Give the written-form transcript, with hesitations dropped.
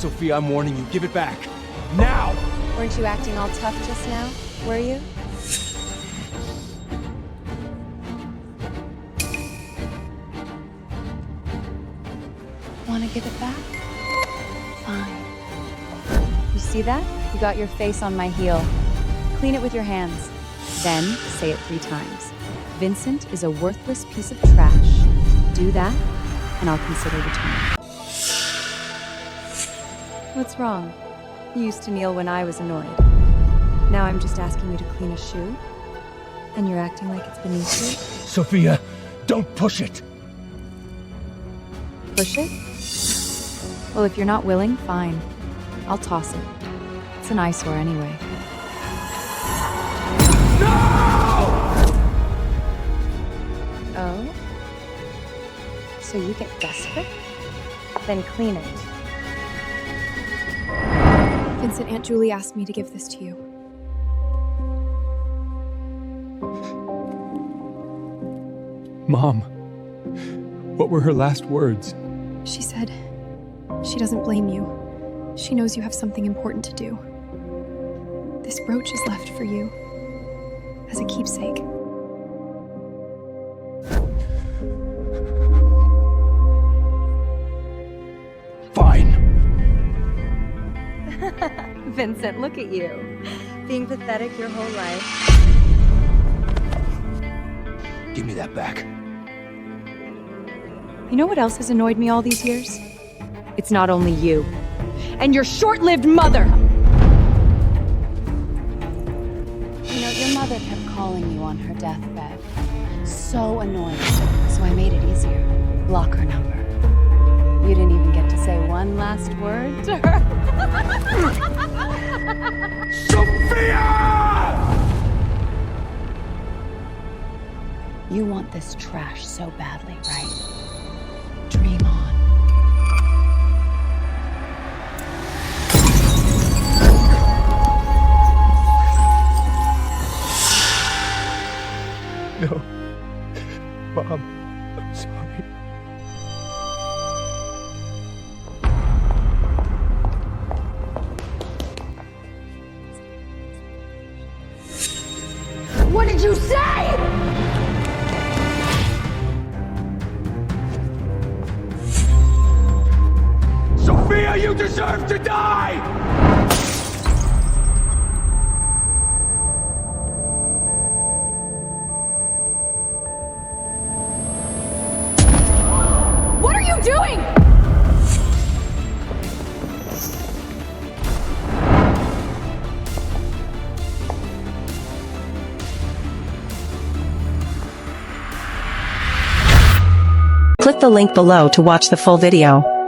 Sophia, I'm warning you. Give it back. Now! Weren't you acting all tough just now? Were you? Want to give it back? Fine. You see that? You got your face on my heel. Clean it with your hands. Then say it 3 times. Vincent is a worthless piece of trash. Do that, and I'll consider returning. What's wrong? You used to kneel when I was annoyed. Now I'm just asking you to clean a shoe? And you're acting like it's beneath you? Sophia, don't push it! Push it? Well, if you're not willing, fine. I'll toss it. It's an eyesore anyway. Oh? So you get desperate? Then clean it. Vincent, Aunt Julie asked me to give this to you. Mom, what were her last words? She said she doesn't blame you. She knows you have something important to do. This brooch is left for you as a keepsake. Fine. Vincent, look at you. Being pathetic your whole life. Give me that back. You know what else has annoyed me all these years? It's not only you. And your short-lived mother! You know, your mother kept calling you on her deathbed. So annoying. So I made it easier. Block her number. You didn't even get to say one last word to her. Sophia! You want this trash so badly, right? Dream on. No. Mom, I'm sorry. What did you say? Sophia, you deserve to die! What are you doing? Click the link below to watch the full video.